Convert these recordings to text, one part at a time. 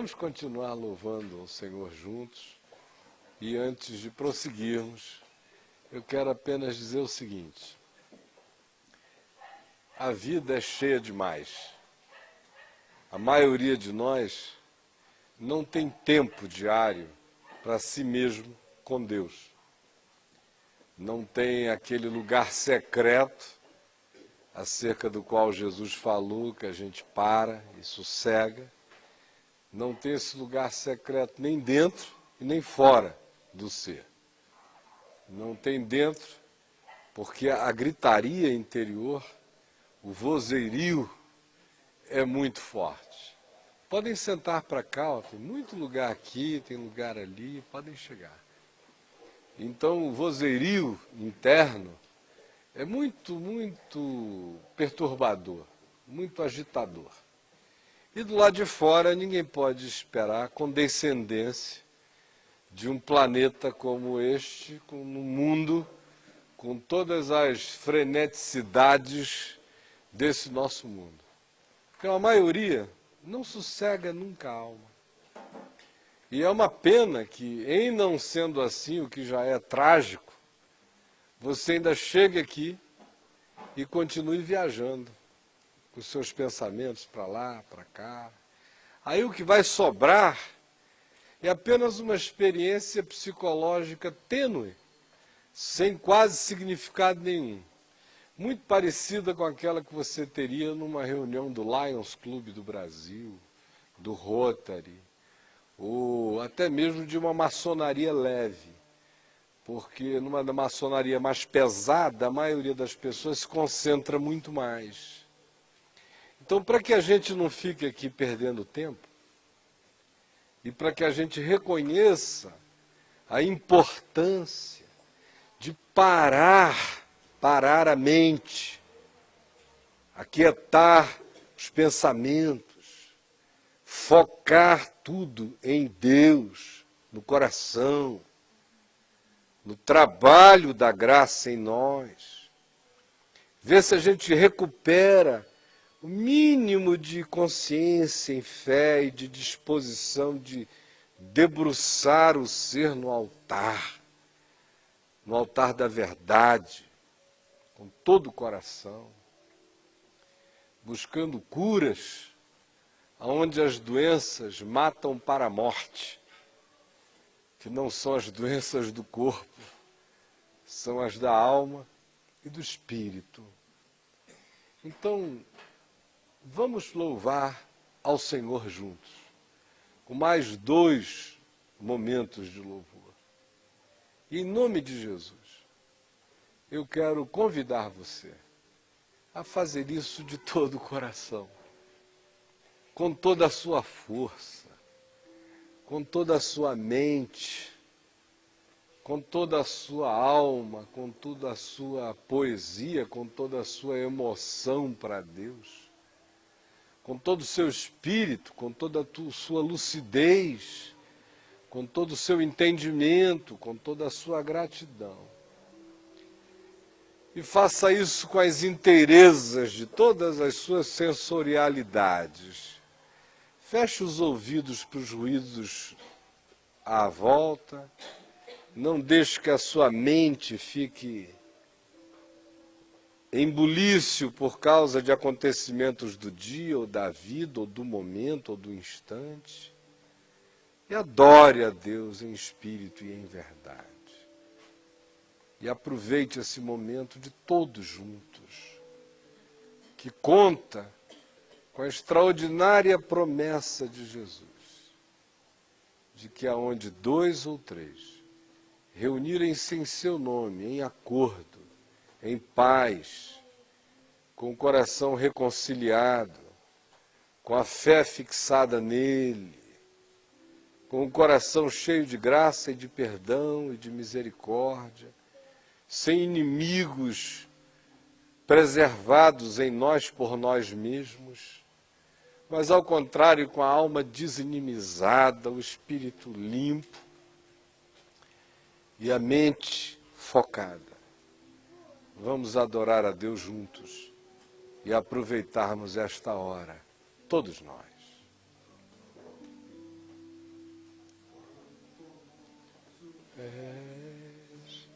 Vamos continuar louvando ao Senhor juntos. E antes de prosseguirmos, eu quero apenas dizer o seguinte: a vida é cheia demais. A maioria de nós não tem tempo diário para si mesmo com Deus. Não tem aquele lugar secreto acerca do qual Jesus falou, que a gente para e sossega. Não tem esse lugar secreto nem dentro e nem fora do ser. Não tem dentro, porque a gritaria interior, o vozerio é muito forte. Podem sentar para cá, tem muito lugar aqui, tem lugar ali, podem chegar. Então o vozerio interno é muito perturbador, muito agitador. E do lado de fora ninguém pode esperar a condescendência de um planeta como este, no mundo, com todas as freneticidades desse nosso mundo. Porque a maioria não sossega nunca a alma. E é uma pena que, em não sendo assim, o que já é trágico, você ainda chegue aqui e continue viajando com os seus pensamentos para lá, para cá. Aí o que vai sobrar é apenas uma experiência psicológica tênue, sem quase significado nenhum. Muito parecida com aquela que você teria numa reunião do Lions Club do Brasil, do Rotary, ou até mesmo de uma maçonaria leve. Porque numa maçonaria mais pesada, a maioria das pessoas se concentra muito mais. Então, para que a gente não fique aqui perdendo tempo, e para que a gente reconheça a importância de parar a mente, aquietar os pensamentos, focar tudo em Deus, no coração, no trabalho da graça em nós, ver se a gente recupera o mínimo de consciência em fé e de disposição de debruçar o ser no altar da verdade, com todo o coração, buscando curas, onde as doenças matam para a morte, que não são as doenças do corpo, são as da alma e do espírito. Então, vamos louvar ao Senhor juntos, com mais 2 momentos de louvor. E em nome de Jesus, eu quero convidar você a fazer isso de todo o coração, com toda a sua força, com toda a sua mente, com toda a sua alma, com toda a sua poesia, com toda a sua emoção para Deus, com todo o seu espírito, com toda a sua lucidez, com todo o seu entendimento, com toda a sua gratidão. E faça isso com as inteirezas de todas as suas sensorialidades. Feche os ouvidos para os ruídos à volta. Não deixe que a sua mente fique em bulício por causa de acontecimentos do dia, ou da vida, ou do momento, ou do instante. E adore a Deus em espírito e em verdade. E aproveite esse momento de todos juntos, que conta com a extraordinária promessa de Jesus, de que aonde 2 ou 3 reunirem-se em seu nome, em acordo, em paz, com o coração reconciliado, com a fé fixada nele, com o coração cheio de graça e de perdão e de misericórdia, sem inimigos preservados em nós por nós mesmos, mas ao contrário, com a alma desinimizada, o espírito limpo e a mente focada. Vamos adorar a Deus juntos e aproveitarmos esta hora, todos nós. és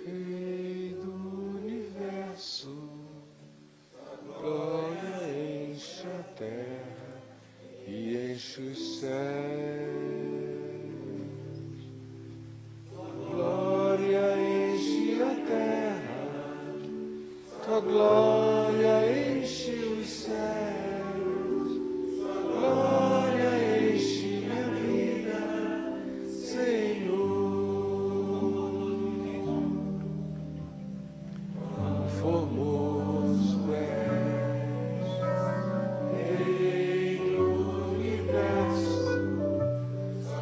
Rei do universo, glória enche a terra e enche os céus. Glória enche a terra, tua glória enche os céus. Glória enche minha vida, Senhor. Formoso és, Rei do universo,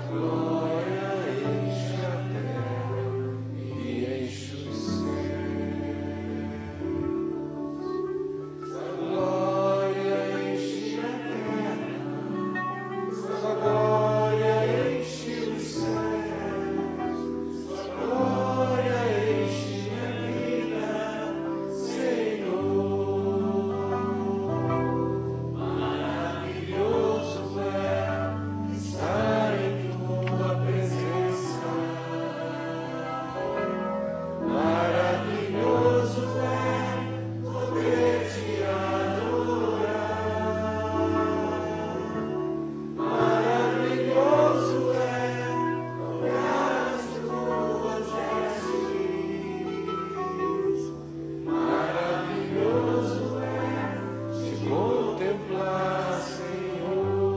glória enche a terra e enche os céus. Glória enche a terra, sua glória enche os céus. Glória enche a vida, Senhor. Maravilhoso é estar em tua presença. Maravilhoso é poder te adorar. Maravilhoso é tocar as tuas vestes. Maravilhoso é te contemplar, Senhor.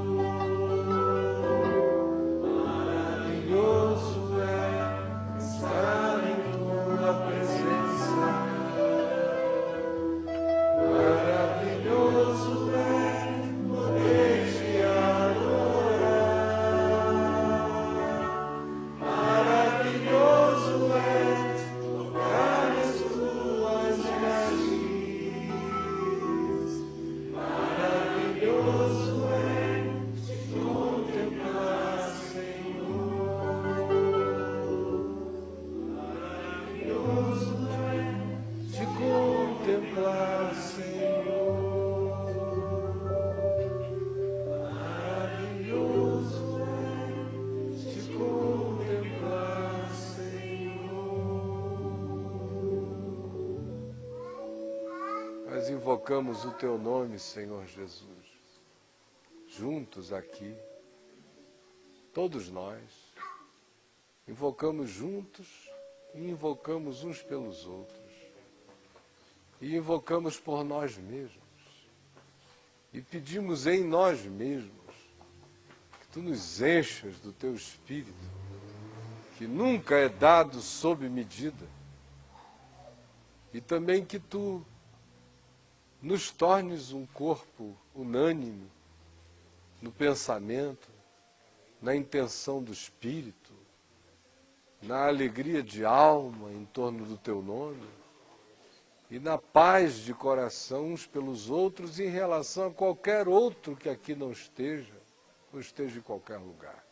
Maravilhoso é estar em tua presença. Maravilhoso é poder te adorar. Maravilhoso é tocar as tuas vestes. Maravilhoso é te contemplar, Senhor. Maravilhoso é te contemplar, Senhor. Maravilhoso é te contemplar, Senhor. Nós invocamos o teu nome, Senhor Jesus, juntos aqui, todos nós, invocamos juntos e invocamos uns pelos outros, e invocamos por nós mesmos, e pedimos em nós mesmos que tu nos enchas do teu Espírito, que nunca é dado sob medida, e também que tu nos tornes um corpo unânime no pensamento, na intenção do Espírito, na alegria de alma em torno do teu nome e na paz de coração uns pelos outros em relação a qualquer outro que aqui não esteja ou esteja em qualquer lugar.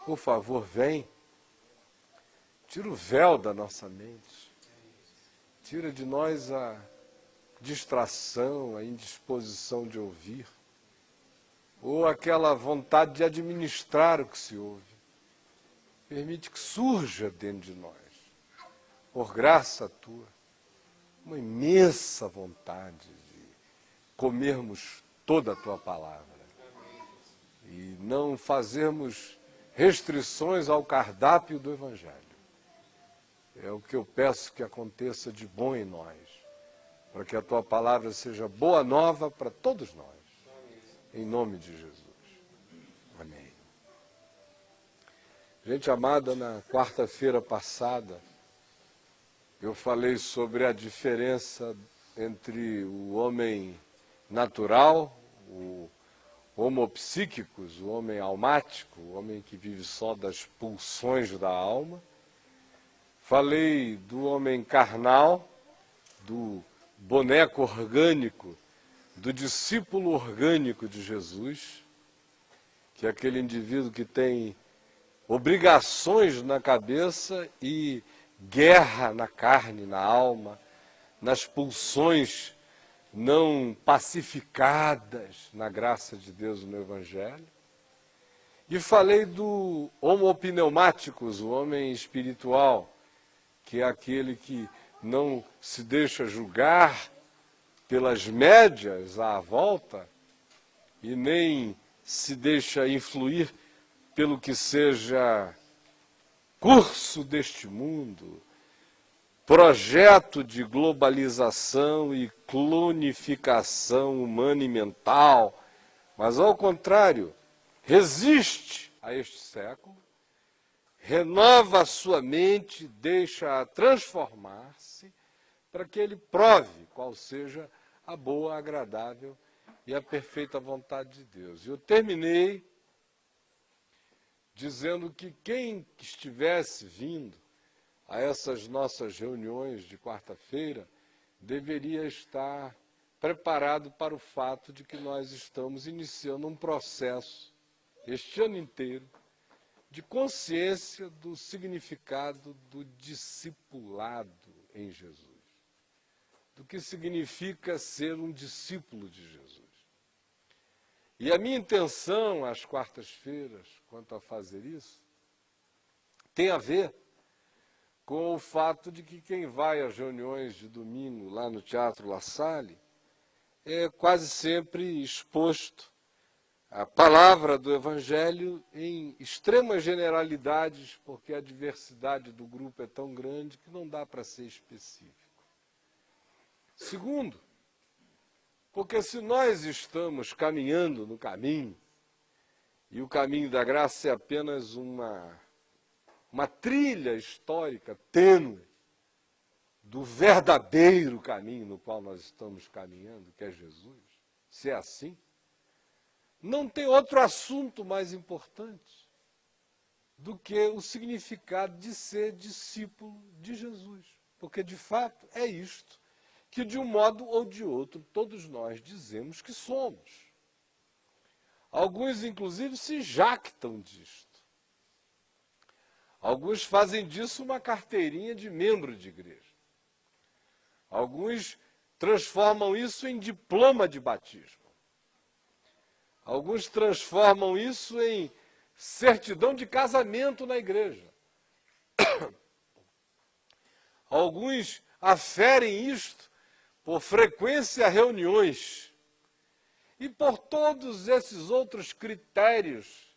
Por favor, vem, tira o véu da nossa mente, tira de nós a distração, a indisposição de ouvir, ou aquela vontade de administrar o que se ouve. Permite que surja dentro de nós, por graça tua, uma imensa vontade de comermos toda a tua palavra e não fazermos restrições ao cardápio do Evangelho. É o que eu peço que aconteça de bom em nós, para que a tua palavra seja boa nova para todos nós. Em nome de Jesus. Amém. Gente amada, na quarta-feira passada, eu falei sobre a diferença entre o homem natural, o homo psíquicos, o homem almático, o homem que vive só das pulsões da alma. Falei do homem carnal, do boneco orgânico, do discípulo orgânico de Jesus, que é aquele indivíduo que tem obrigações na cabeça e guerra na carne, na alma, nas pulsões não pacificadas na graça de Deus no Evangelho. E falei do homo pneumáticos, o homem espiritual, que é aquele que não se deixa julgar pelas médias à volta e nem se deixa influir pelo que seja curso deste mundo, projeto de globalização e clonificação humana e mental, mas ao contrário, resiste a este século, renova a sua mente, deixa-a transformar-se para que ele prove qual seja a boa, agradável e a perfeita vontade de Deus. Eu terminei dizendo que quem estivesse vindo a essas nossas reuniões de quarta-feira deveria estar preparado para o fato de que nós estamos iniciando um processo, este ano inteiro, de consciência do significado do discipulado em Jesus, do que significa ser um discípulo de Jesus. E a minha intenção, às quartas-feiras, quanto a fazer isso, tem a ver com o fato de que quem vai às reuniões de domingo lá no Teatro La Salle é quase sempre exposto à palavra do Evangelho em extremas generalidades, porque a diversidade do grupo é tão grande que não dá para ser específico. Segundo, porque se nós estamos caminhando no caminho, e o caminho da graça é apenas uma trilha histórica tênue do verdadeiro caminho no qual nós estamos caminhando, que é Jesus, se é assim, não tem outro assunto mais importante do que o significado de ser discípulo de Jesus. Porque, de fato, é isto que, de um modo ou de outro, todos nós dizemos que somos. Alguns, inclusive, se jactam disto. Alguns fazem disso uma carteirinha de membro de igreja. Alguns transformam isso em diploma de batismo. Alguns transformam isso em certidão de casamento na igreja. Alguns aferem isto por frequência a reuniões e por todos esses outros critérios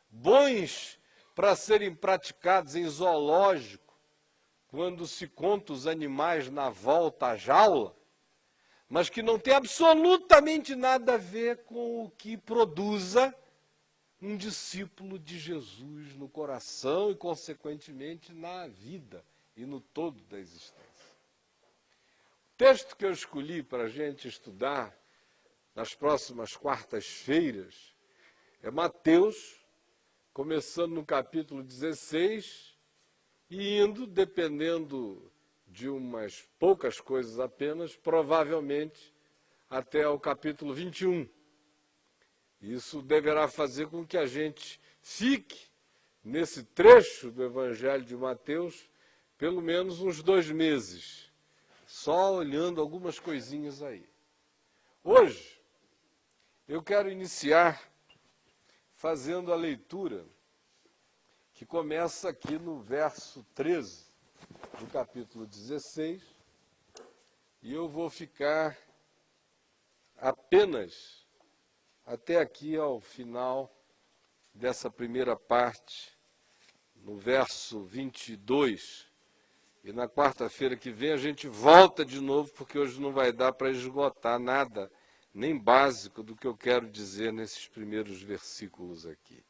bons para serem praticados em zoológico, quando se conta os animais na volta à jaula, mas que não tem absolutamente nada a ver com o que produza um discípulo de Jesus no coração e, consequentemente, na vida e no todo da existência. O texto que eu escolhi para a gente estudar nas próximas quartas-feiras é Mateus, começando no capítulo 16 e indo, dependendo de umas poucas coisas apenas, provavelmente até o capítulo 21. Isso deverá fazer com que a gente fique nesse trecho do Evangelho de Mateus pelo menos uns 2 meses, só olhando algumas coisinhas aí. Hoje, eu quero iniciar fazendo a leitura que começa aqui no verso 13 do capítulo 16, e eu vou ficar apenas até aqui ao final dessa primeira parte, no verso 22, e na quarta-feira que vem a gente volta de novo, porque hoje não vai dar para esgotar nada, nem básico, do que eu quero dizer nesses primeiros versículos aqui.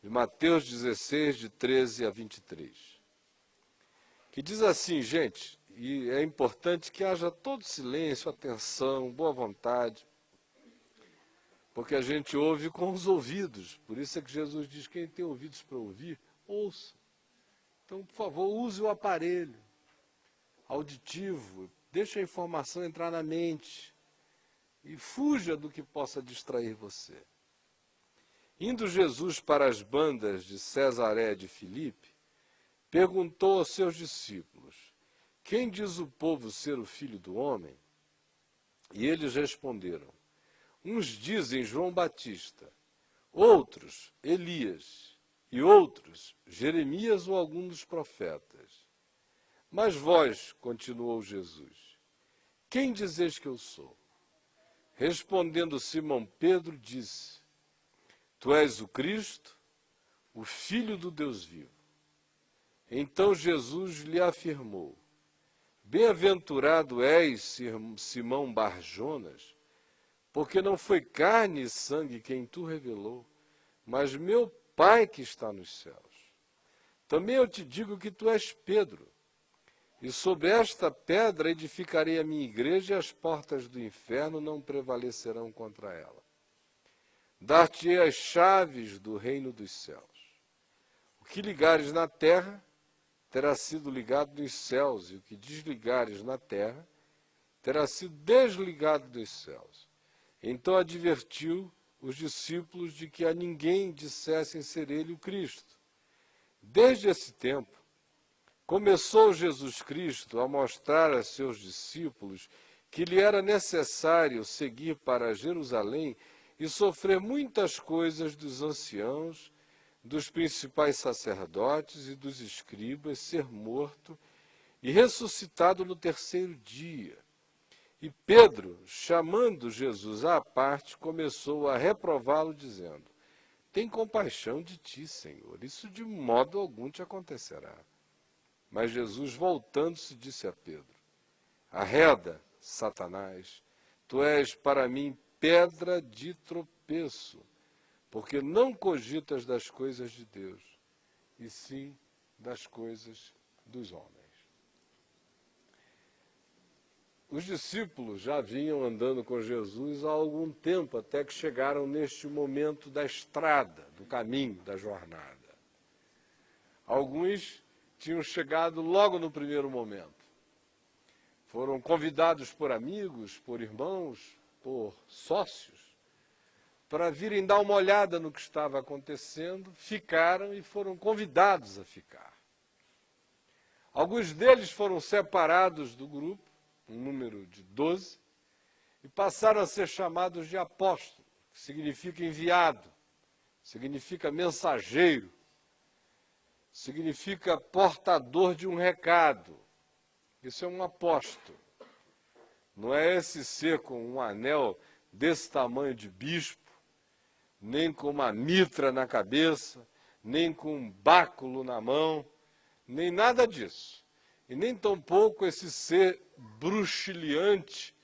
De Mateus 16, de 13 a 23. Que diz assim, gente, e é importante que haja todo silêncio, atenção, boa vontade, porque a gente ouve com os ouvidos. Por isso é que Jesus diz, quem tem ouvidos para ouvir, ouça. Então, por favor, use o aparelho auditivo, deixe a informação entrar na mente e fuja do que possa distrair você. Indo Jesus para as bandas de Cesaré de Filipe, perguntou aos seus discípulos, quem diz o povo ser o Filho do Homem? E eles responderam, uns dizem João Batista, outros, Elias, e outros, Jeremias ou algum dos profetas. Mas vós, continuou Jesus, quem dizeis que eu sou? Respondendo Simão Pedro, disse, tu és o Cristo, o Filho do Deus vivo. Então Jesus lhe afirmou, bem-aventurado és, Simão Bar-Jonas, porque não foi carne e sangue quem tu revelou, mas meu Pai que está nos céus. Também eu te digo que tu és Pedro, e sobre esta pedra edificarei a minha igreja e as portas do inferno não prevalecerão contra ela. Dar-te-ei as chaves do reino dos céus. O que ligares na terra terá sido ligado nos céus, e o que desligares na terra terá sido desligado dos céus. Então advertiu os discípulos de que a ninguém dissessem ser ele o Cristo. Desde esse tempo, começou Jesus Cristo a mostrar a seus discípulos que lhe era necessário seguir para Jerusalém e sofrer muitas coisas dos anciãos, dos principais sacerdotes e dos escribas, ser morto e ressuscitado no terceiro dia. E Pedro, chamando Jesus à parte, começou a reprová-lo, dizendo, tem compaixão de ti, Senhor, isso de modo algum te acontecerá. Mas Jesus, voltando-se, disse a Pedro, arreda, Satanás, tu és para mim pedra de tropeço, porque não cogitas das coisas de Deus, e sim das coisas dos homens. Os discípulos já vinham andando com Jesus há algum tempo, até que chegaram neste momento da estrada, do caminho, da jornada. Alguns tinham chegado logo no primeiro momento. Foram convidados por amigos, por irmãos, por sócios, para virem dar uma olhada no que estava acontecendo, ficaram e foram convidados a ficar. Alguns deles foram separados do grupo, um número de 12, e passaram a ser chamados de apóstolo, que significa enviado, significa mensageiro, significa portador de um recado. Isso é um apóstolo. Não é esse ser com um anel desse tamanho de bispo, nem com uma mitra na cabeça, nem com um báculo na mão, nem nada disso. E nem tampouco esse ser bruxiliante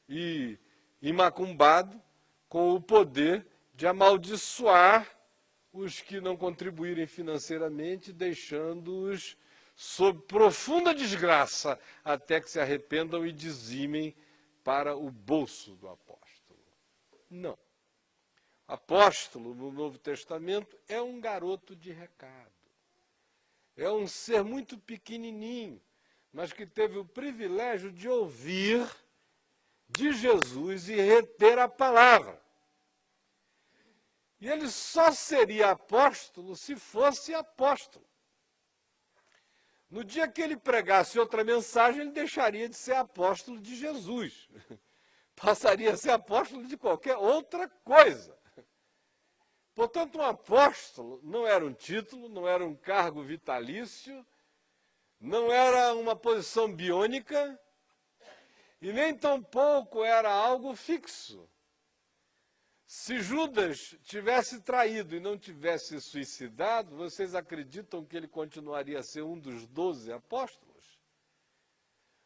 e imacumbado com o poder de amaldiçoar os que não contribuírem financeiramente, deixando-os sob profunda desgraça até que se arrependam e dizimem para o bolso do apóstolo. Não. Apóstolo, no Novo Testamento, é um garoto de recado. É um ser muito pequenininho, mas que teve o privilégio de ouvir de Jesus e reter a palavra. E ele só seria apóstolo se fosse apóstolo. No dia que ele pregasse outra mensagem, ele deixaria de ser apóstolo de Jesus. Passaria a ser apóstolo de qualquer outra coisa. Portanto, um apóstolo não era um título, não era um cargo vitalício, não era uma posição biônica e nem tampouco era algo fixo. Se Judas tivesse traído e não tivesse suicidado, vocês acreditam que ele continuaria a ser um dos 12 apóstolos?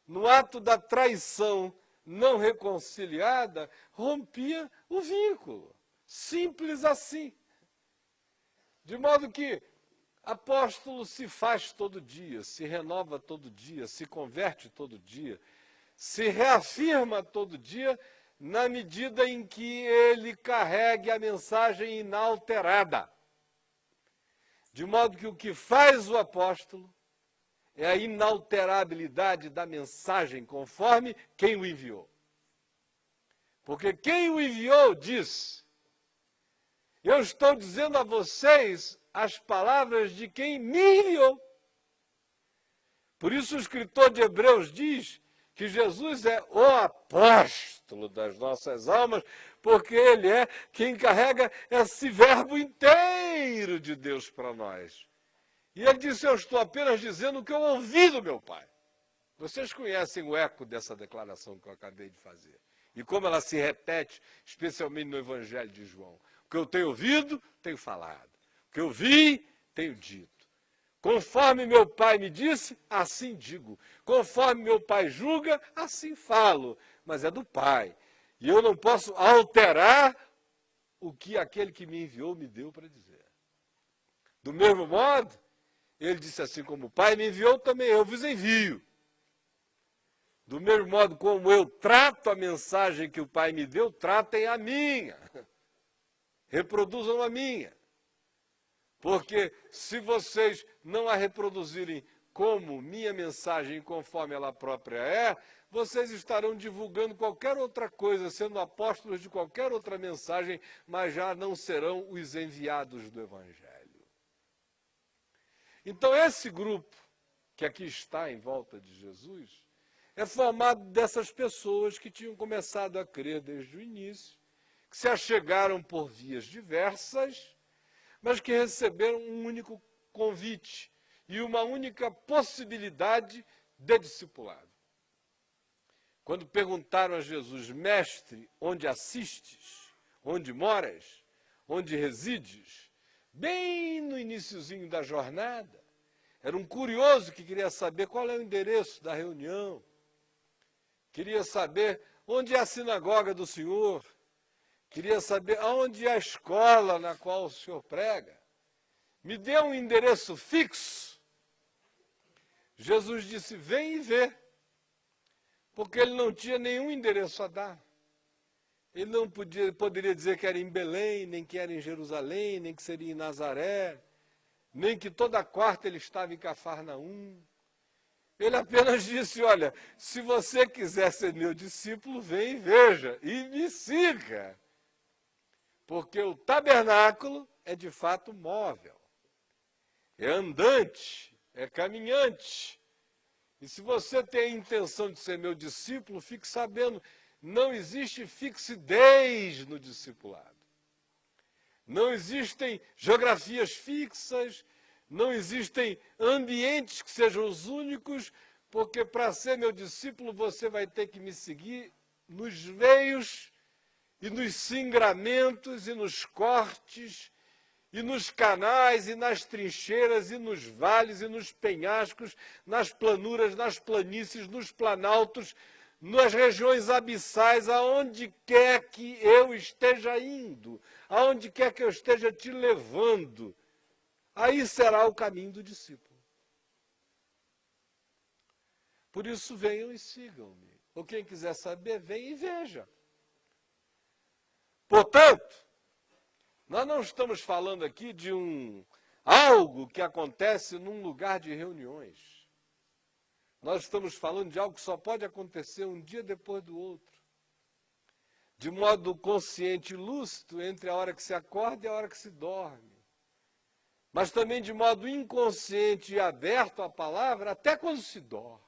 No ato da traição não reconciliada, rompia o vínculo. Simples assim. De modo que apóstolo se faz todo dia, se renova todo dia, se converte todo dia, se reafirma todo dia, na medida em que ele carregue a mensagem inalterada. De modo que o que faz o apóstolo é a inalterabilidade da mensagem conforme quem o enviou. Porque quem o enviou diz, eu estou dizendo a vocês as palavras de quem me enviou. Por isso o escritor de Hebreus diz que Jesus é o apóstolo das nossas almas, porque ele é quem carrega esse verbo inteiro de Deus para nós. E ele disse, eu estou apenas dizendo o que eu ouvi do meu Pai. Vocês conhecem o eco dessa declaração que eu acabei de fazer. E como ela se repete, especialmente no Evangelho de João. O que eu tenho ouvido, tenho falado. O que eu vi, tenho dito. Conforme meu Pai me disse, assim digo. Conforme meu Pai julga, assim falo. Mas é do Pai. E eu não posso alterar o que aquele que me enviou me deu para dizer. Do mesmo modo, ele disse assim, como o Pai me enviou, também eu vos envio. Do mesmo modo como eu trato a mensagem que o Pai me deu, tratem a minha. Reproduzam a minha. Porque se vocês não a reproduzirem como minha mensagem, conforme ela própria é, vocês estarão divulgando qualquer outra coisa, sendo apóstolos de qualquer outra mensagem, mas já não serão os enviados do Evangelho. Então esse grupo que aqui está em volta de Jesus é formado dessas pessoas que tinham começado a crer desde o início, que se achegaram por vias diversas, mas que receberam um único convite e uma única possibilidade de discipulado. Quando perguntaram a Jesus, mestre, onde assistes? Onde moras? Onde resides? Bem no iniciozinho da jornada, era um curioso que queria saber qual é o endereço da reunião, queria saber onde é a sinagoga do Senhor, queria saber aonde é a escola na qual o Senhor prega. Me dê um endereço fixo. Jesus disse, vem e vê. Porque ele não tinha nenhum endereço a dar. Ele não poderia dizer que era em Belém, nem que era em Jerusalém, nem que seria em Nazaré, nem que toda quarta ele estava em Cafarnaum. Ele apenas disse, olha, se você quiser ser meu discípulo, vem e veja, e me siga. Porque o tabernáculo é de fato móvel, é andante, é caminhante. E se você tem a intenção de ser meu discípulo, fique sabendo, não existe fixidez no discipulado. Não existem geografias fixas, não existem ambientes que sejam os únicos, porque para ser meu discípulo você vai ter que me seguir nos veios e nos singramentos e nos cortes e nos canais e nas trincheiras e nos vales e nos penhascos, nas planuras, nas planícies, nos planaltos, nas regiões abissais, aonde quer que eu esteja indo, aonde quer que eu esteja te levando. Aí será o caminho do discípulo. Por isso venham e sigam-me. Ou quem quiser saber, venha e veja. Portanto, nós não estamos falando aqui de algo que acontece num lugar de reuniões. Nós estamos falando de algo que só pode acontecer um dia depois do outro. De modo consciente e lúcido entre a hora que se acorda e a hora que se dorme. Mas também de modo inconsciente e aberto à palavra até quando se dorme.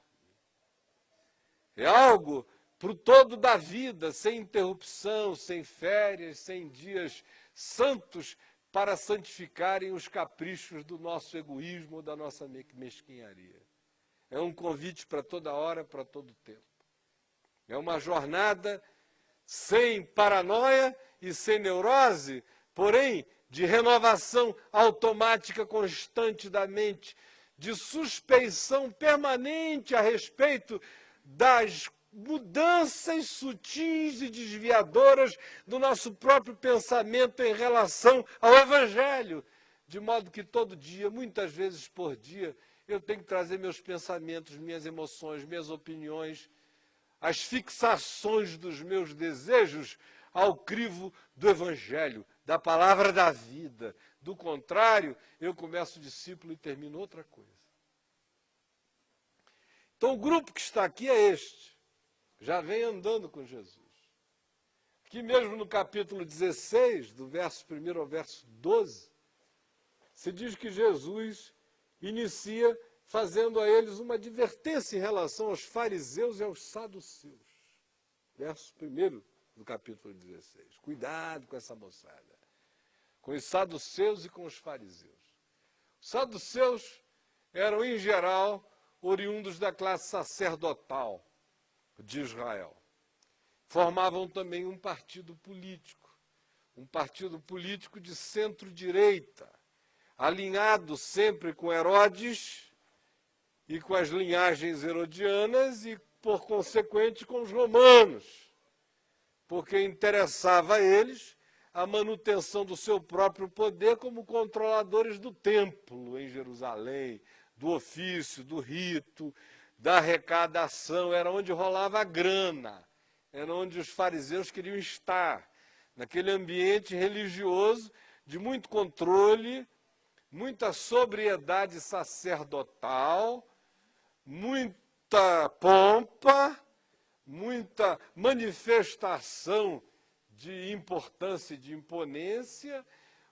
É algo para o todo da vida, sem interrupção, sem férias, sem dias santos para santificarem os caprichos do nosso egoísmo ou da nossa mesquinharia. É um convite para toda hora, para todo tempo. É uma jornada sem paranoia e sem neurose, porém de renovação automática constante da mente, de suspeição permanente a respeito das mudanças sutis e desviadoras do nosso próprio pensamento em relação ao Evangelho, de modo que todo dia, muitas vezes por dia, eu tenho que trazer meus pensamentos, minhas emoções, minhas opiniões, as fixações dos meus desejos ao crivo do Evangelho, da palavra da vida. Do contrário, eu começo discípulo e termino outra coisa. Então o grupo que está aqui é este. Já vem andando com Jesus. Aqui mesmo no capítulo 16, do verso 1 ao verso 12, se diz que Jesus inicia fazendo a eles uma advertência em relação aos fariseus e aos saduceus. Verso 1 do capítulo 16. Cuidado com essa moçada, com os saduceus e com os fariseus. Os saduceus eram, em geral, oriundos da classe sacerdotal de Israel. Formavam também um partido político de centro-direita, alinhado sempre com Herodes e com as linhagens herodianas e, por consequente, com os romanos, porque interessava a eles a manutenção do seu próprio poder como controladores do templo em Jerusalém, do ofício, do rito, da arrecadação. Era onde rolava a grana, era onde os fariseus queriam estar, naquele ambiente religioso de muito controle, muita sobriedade sacerdotal, muita pompa, muita manifestação de importância e de imponência,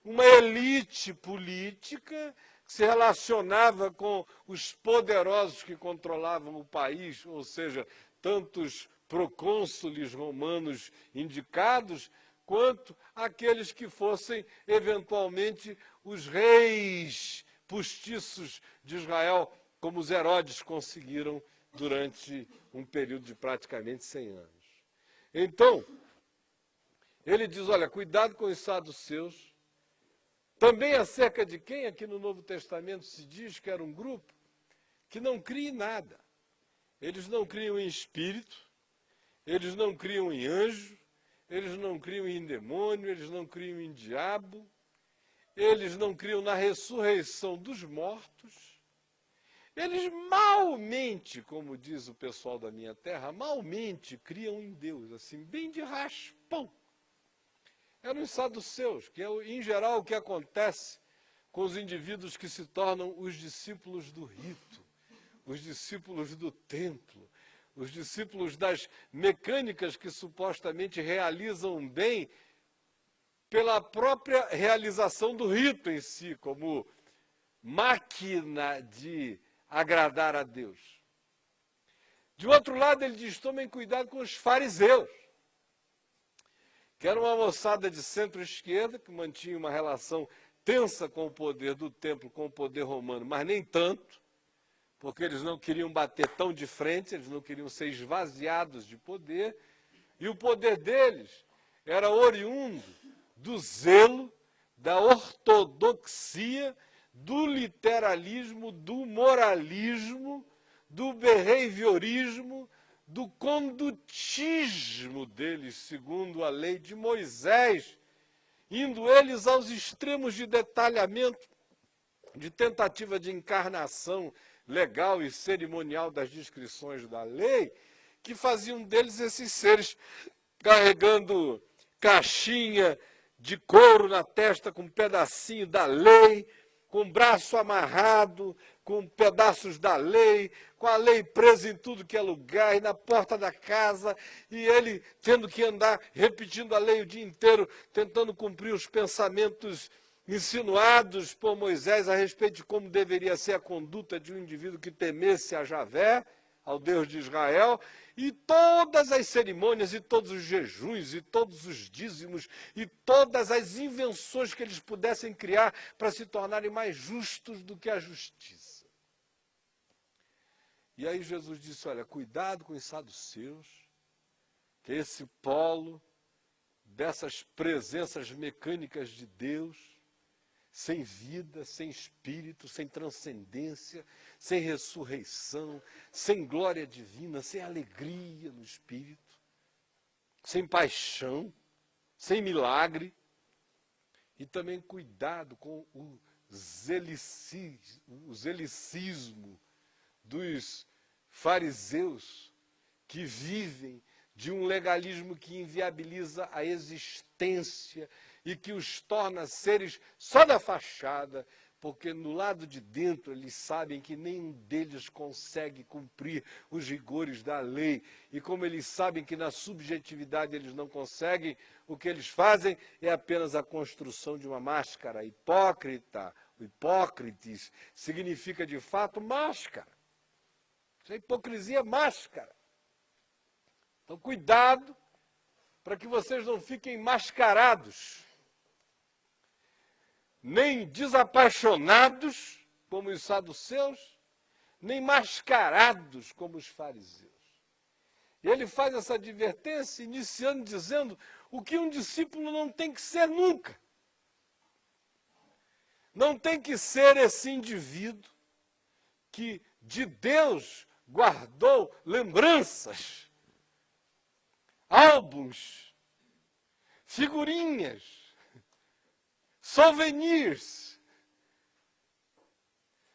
uma elite política que se relacionava com os poderosos que controlavam o país, ou seja, tantos procônsules romanos indicados, quanto aqueles que fossem, eventualmente, os reis postiços de Israel, como os Herodes conseguiram durante um período de praticamente 100 anos. Então, ele diz, olha, cuidado com os saduceus. Também acerca de quem aqui no Novo Testamento se diz que era um grupo que não cria em nada. Eles não criam em espírito, eles não criam em anjo, eles não criam em demônio, eles não criam em diabo, eles não criam na ressurreição dos mortos. Eles malmente, como diz o pessoal da minha terra, malmente criam em Deus, assim, bem de raspão. Eram os saduceus, que é, em geral, o que acontece com os indivíduos que se tornam os discípulos do rito, os discípulos do templo, os discípulos das mecânicas que supostamente realizam bem pela própria realização do rito em si, como máquina de agradar a Deus. De outro lado, ele diz, tomem cuidado com os fariseus, que era uma moçada de centro-esquerda, que mantinha uma relação tensa com o poder do templo, com o poder romano, mas nem tanto, porque eles não queriam bater tão de frente, eles não queriam ser esvaziados de poder, e o poder deles era oriundo do zelo, da ortodoxia, do literalismo, do moralismo, do behaviorismo, do condutismo deles, segundo a lei de Moisés, indo eles aos extremos de detalhamento, de tentativa de encarnação legal e cerimonial das descrições da lei, que faziam deles esses seres carregando caixinha de couro na testa com um pedacinho da lei, com o braço amarrado, com pedaços da lei, com a lei presa em tudo que é lugar, e na porta da casa, e ele tendo que andar repetindo a lei o dia inteiro, tentando cumprir os pensamentos insinuados por Moisés a respeito de como deveria ser a conduta de um indivíduo que temesse a Javé, ao Deus de Israel, e todas as cerimônias, e todos os jejuns, e todos os dízimos, e todas as invenções que eles pudessem criar para se tornarem mais justos do que a justiça. E aí Jesus disse, olha, cuidado com os saduceus, que é esse polo dessas presenças mecânicas de Deus, sem vida, sem espírito, sem transcendência, sem ressurreição, sem glória divina, sem alegria no espírito, sem paixão, sem milagre. E também cuidado com o zelicismo dos fariseus que vivem de um legalismo que inviabiliza a existência e que os torna seres só da fachada, porque no lado de dentro eles sabem que nenhum deles consegue cumprir os rigores da lei. E como eles sabem que na subjetividade eles não conseguem, o que eles fazem é apenas a construção de uma máscara hipócrita, hipócrites, significa de fato máscara. Isso é hipocrisia máscara. Então, cuidado para que vocês não fiquem mascarados, nem desapaixonados, como os saduceus, nem mascarados, como os fariseus. E ele faz essa advertência, iniciando dizendo o que um discípulo não tem que ser nunca. Não tem que ser esse indivíduo que de Deus guardou lembranças, álbuns, figurinhas, souvenirs,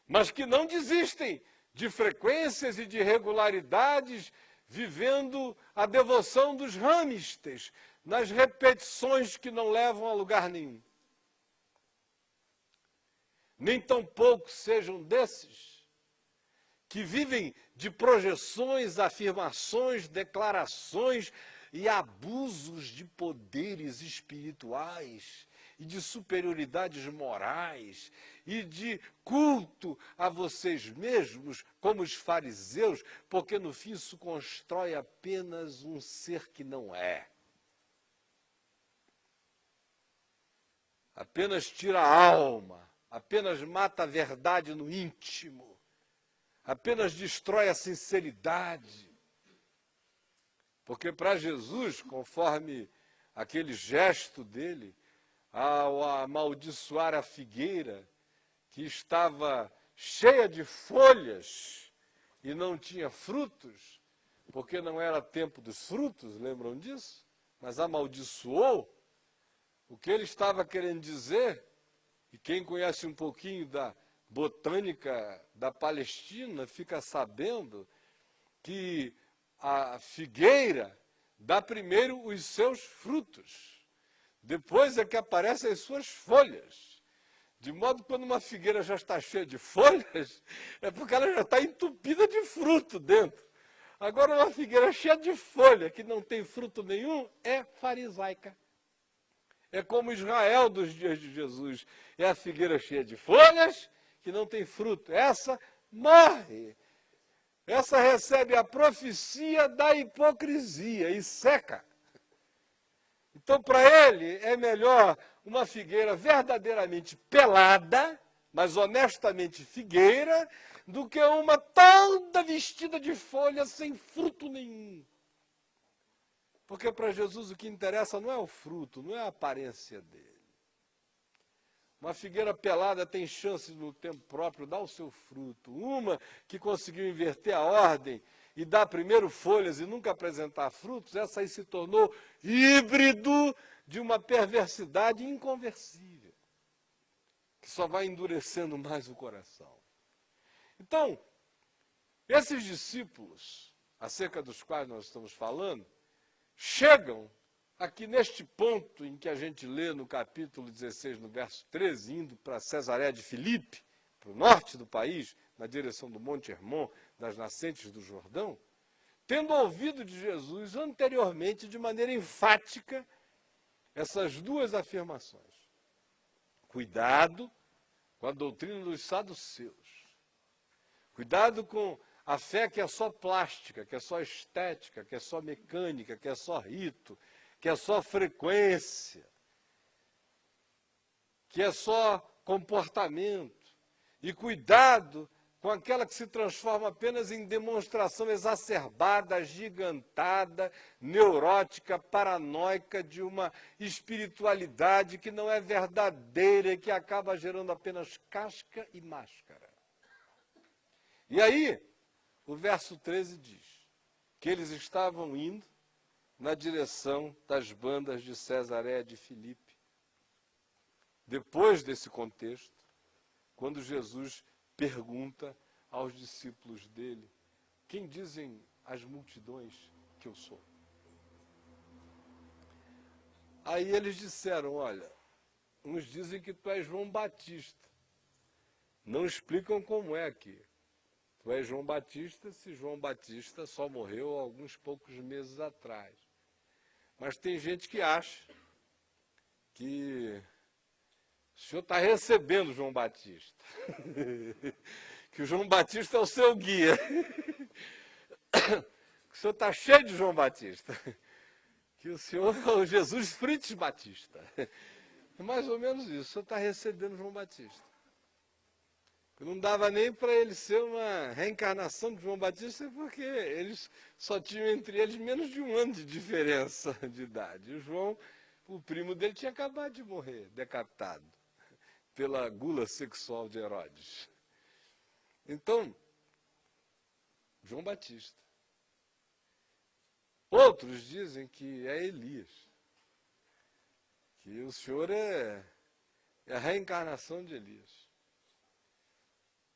mas que não desistem de frequências e de regularidades, vivendo a devoção dos hamsters, nas repetições que não levam a lugar nenhum. Nem tampouco sejam desses que vivem de projeções, afirmações, declarações e abusos de poderes espirituais e de superioridades morais e de culto a vocês mesmos, como os fariseus, porque no fim isso constrói apenas um ser que não é. Apenas tira a alma, apenas mata a verdade no íntimo. Apenas destrói a sinceridade. Porque para Jesus, conforme aquele gesto dele, ao amaldiçoar a figueira, que estava cheia de folhas e não tinha frutos, porque não era tempo dos frutos, lembram disso? Mas amaldiçoou. O que ele estava querendo dizer, e quem conhece um pouquinho da botânica da Palestina fica sabendo que a figueira dá primeiro os seus frutos, depois é que aparecem as suas folhas. De modo que quando uma figueira já está cheia de folhas, é porque ela já está entupida de fruto dentro. Agora uma figueira cheia de folha, que não tem fruto nenhum, é farisaica. É como Israel dos dias de Jesus. É a figueira cheia de folhas, que não tem fruto. Essa morre. Essa recebe a profecia da hipocrisia e seca. Então, para ele, é melhor uma figueira verdadeiramente pelada, mas honestamente figueira, do que uma toda vestida de folhas sem fruto nenhum. Porque para Jesus o que interessa não é o fruto, não é a aparência dele. Uma figueira pelada tem chance no tempo próprio dar o seu fruto. Uma que conseguiu inverter a ordem e dar primeiro folhas e nunca apresentar frutos, essa aí se tornou híbrido de uma perversidade inconversível, que só vai endurecendo mais o coração. Então, esses discípulos, acerca dos quais nós estamos falando, chegam aqui neste ponto em que a gente lê no capítulo 16, no verso 13, indo para Cesareia de Filipe, para o norte do país, na direção do Monte Hermon, das nascentes do Jordão, tendo ouvido de Jesus anteriormente, de maneira enfática, essas duas afirmações. Cuidado com a doutrina dos saduceus. Cuidado com a fé que é só plástica, que é só estética, que é só mecânica, que é só rito, que é só frequência, que é só comportamento. E cuidado com aquela que se transforma apenas em demonstração exacerbada, agigantada, neurótica, paranoica de uma espiritualidade que não é verdadeira e que acaba gerando apenas casca e máscara. E aí, o verso 13 diz que eles estavam indo na direção das bandas de Cesareia de Filipe. Depois desse contexto, quando Jesus pergunta aos discípulos dele, quem dizem as multidões que eu sou? Aí eles disseram, olha, uns dizem que tu és João Batista. Não explicam como é que tu és João Batista, se João Batista só morreu há alguns poucos meses atrás. Mas tem gente que acha que O senhor está recebendo João Batista. Que o João Batista é o seu guia. Que o senhor está cheio de João Batista. Que o senhor é o Jesus Frites Batista. É mais ou menos isso. O senhor está recebendo João Batista. Não dava nem para ele ser uma reencarnação de João Batista, porque eles só tinham entre eles menos de 1 ano de diferença de idade. E o João, o primo dele, tinha acabado de morrer, decapitado, pela gula sexual de Herodes. Então, João Batista. Outros dizem que é Elias, que o Senhor é a reencarnação de Elias.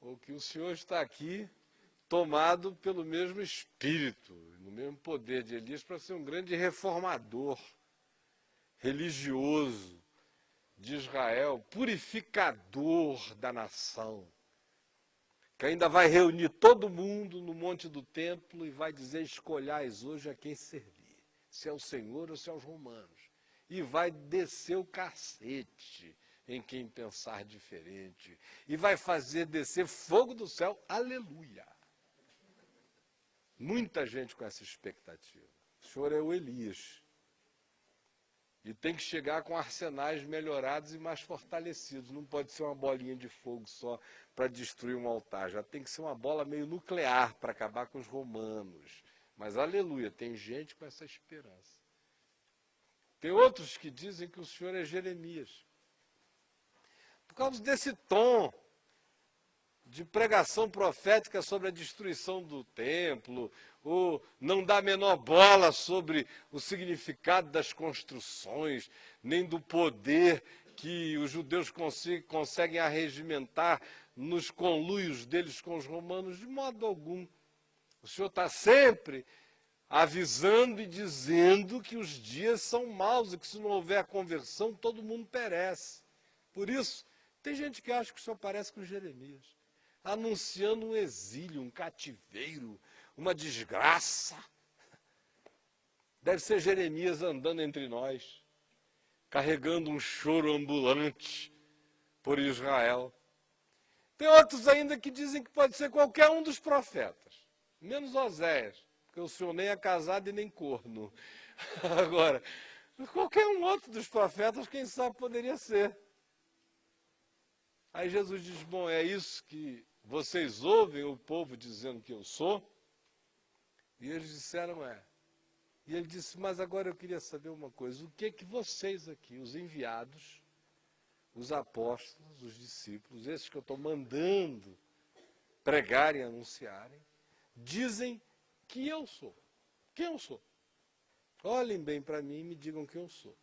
Ou que o Senhor está aqui tomado pelo mesmo espírito, no mesmo poder de Elias, para ser um grande reformador religioso de Israel, purificador da nação, que ainda vai reunir todo mundo no monte do templo e vai dizer: escolhais hoje a quem servir, se é o Senhor ou se é os romanos. E vai descer o cacete em quem pensar diferente. E vai fazer descer fogo do céu. Aleluia! Muita gente com essa expectativa. O Senhor é o Elias. E tem que chegar com arsenais melhorados e mais fortalecidos. Não pode ser uma bolinha de fogo só para destruir um altar. Já tem que ser uma bola meio nuclear para acabar com os romanos. Mas, aleluia, tem gente com essa esperança. Tem outros que dizem que o Senhor é Jeremias. Por causa desse tom de pregação profética sobre a destruição do templo, ou não dá a menor bola sobre o significado das construções, nem do poder que os judeus conseguem arregimentar nos conluios deles com os romanos, de modo algum. O Senhor está sempre avisando e dizendo que os dias são maus e que se não houver conversão, todo mundo perece. Por isso, tem gente que acha que o Senhor parece com Jeremias, anunciando um exílio, um cativeiro, uma desgraça. Deve ser Jeremias andando entre nós, carregando um choro ambulante por Israel. Tem outros ainda que dizem que pode ser qualquer um dos profetas, menos Oséias, porque o Senhor nem é casado e nem corno. Agora, qualquer um outro dos profetas, quem sabe, poderia ser. Aí Jesus diz: bom, é isso que vocês ouvem o povo dizendo que eu sou? E eles disseram: é. E ele disse: mas agora eu queria saber uma coisa, o que vocês aqui, os enviados, os apóstolos, os discípulos, esses que eu estou mandando pregarem e anunciarem, dizem que eu sou? Quem eu sou? Olhem bem para mim e me digam quem eu sou.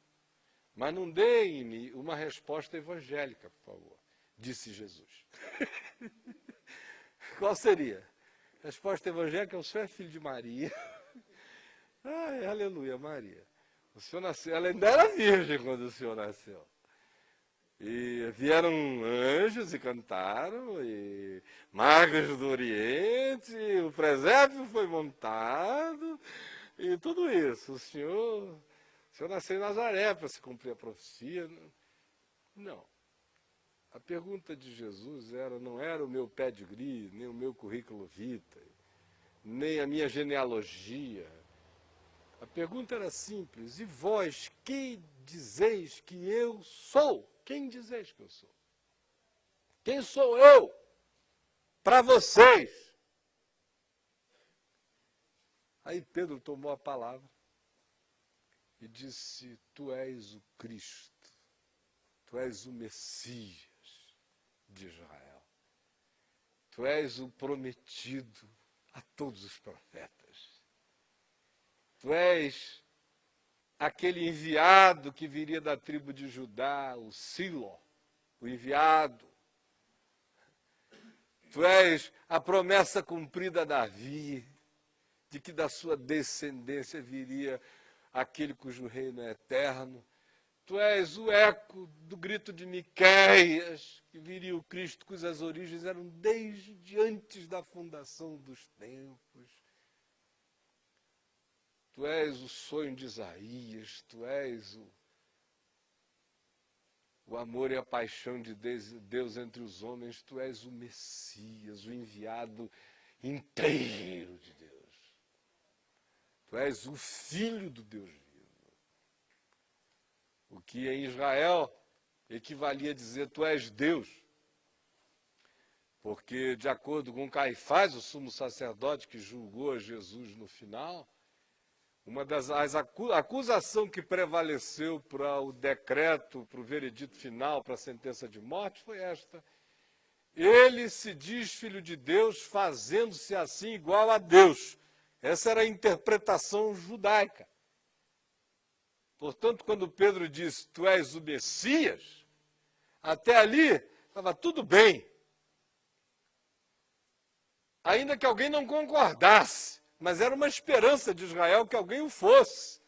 Mas não deem-me uma resposta evangélica, por favor, disse Jesus. Qual seria? Resposta evangélica: o Senhor é filho de Maria. Ai, aleluia, Maria. O Senhor nasceu, ela ainda era virgem quando o Senhor nasceu. E vieram anjos e cantaram, e magos do Oriente, o presépio foi montado, e tudo isso. O Senhor nasceu em Nazaré para se cumprir a profecia. Não. A pergunta de Jesus não era o meu pedigree, nem o meu currículo vitae, nem a minha genealogia. A pergunta era simples: e vós, quem dizeis que eu sou? Quem dizeis que eu sou? Quem sou eu para vocês? Aí Pedro tomou a palavra e disse: tu és o Cristo, tu és o Messias de Israel. Tu és o prometido a todos os profetas. Tu és aquele enviado que viria da tribo de Judá, o Silo, o enviado. Tu és a promessa cumprida a Davi, de que da sua descendência viria aquele cujo reino é eterno. Tu és o eco do grito de Miqueias, que viria o Cristo cujas origens eram desde antes da fundação dos tempos. Tu és o sonho de Isaías, tu és o amor e a paixão de Deus entre os homens, tu és o Messias, o enviado inteiro de Deus. Tu és o Filho do Deus vivo. O que em Israel equivalia a dizer, tu és Deus. Porque, de acordo com Caifás, o sumo sacerdote que julgou a Jesus no final, uma das acusações que prevaleceu para o decreto, para o veredito final, para a sentença de morte, foi esta. Ele se diz filho de Deus, fazendo-se assim igual a Deus. Essa era a interpretação judaica. Portanto, quando Pedro diz, tu és o Messias, até ali estava tudo bem. Ainda que alguém não concordasse, mas era uma esperança de Israel que alguém o fosse.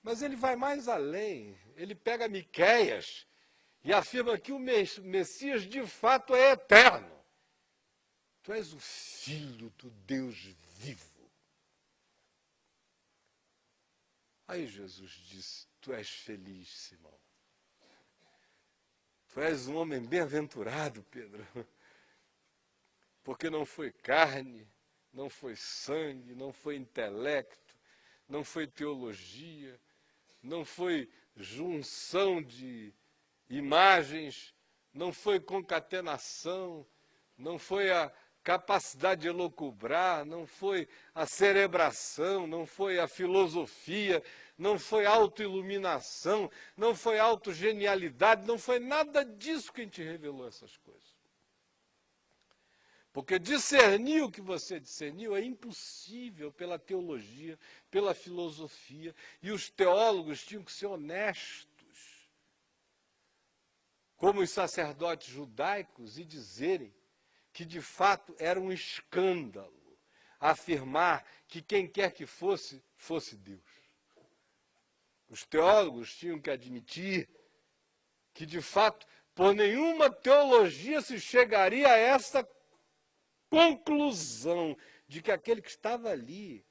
Mas ele vai mais além, ele pega Miqueias e afirma que o Messias de fato é eterno. Tu és o Filho do Deus vivo. Aí Jesus disse, tu és feliz, Simão. Tu és um homem bem-aventurado, Pedro. Porque não foi carne, não foi sangue, não foi intelecto, não foi teologia, não foi junção de imagens, não foi concatenação, não foi a capacidade de elocubrar, não foi a cerebração, não foi a filosofia, não foi autoiluminação, não foi autogenialidade, não foi nada disso que a gente revelou essas coisas. Porque discernir o que você discerniu é impossível pela teologia, pela filosofia, e os teólogos tinham que ser honestos, como os sacerdotes judaicos, e dizerem que de fato era um escândalo afirmar que quem quer que fosse, fosse Deus. Os teólogos tinham que admitir que de fato, por nenhuma teologia se chegaria a esta conclusão de que aquele que estava ali,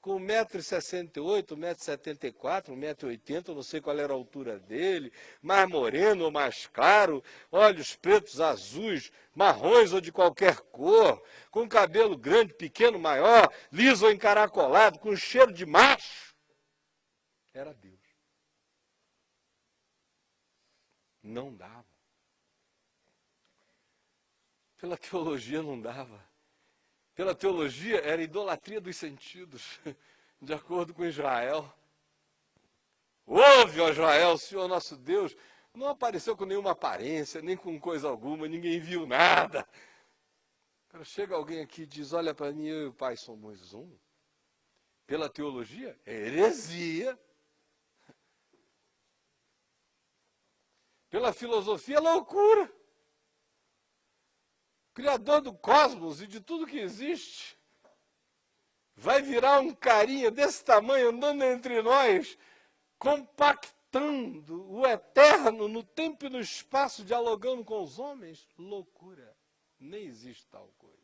com 1,68 m, 1,74 m, 1,80 m, não sei qual era a altura dele, mais moreno ou mais claro, olhos pretos, azuis, marrons ou de qualquer cor, com cabelo grande, pequeno, maior, liso ou encaracolado, com cheiro de macho, era Deus. Não dava. Pela teologia não dava. Pela teologia era idolatria dos sentidos, de acordo com Israel. Ouve, ó Israel, o Senhor nosso Deus não apareceu com nenhuma aparência, nem com coisa alguma, ninguém viu nada. Cara, chega alguém aqui e diz, olha para mim, eu e o Pai somos um. Pela teologia, é heresia. Pela filosofia, é loucura. Criador do cosmos e de tudo que existe, vai virar um carinha desse tamanho andando entre nós, compactando o eterno no tempo e no espaço, dialogando com os homens? Loucura. Nem existe tal coisa.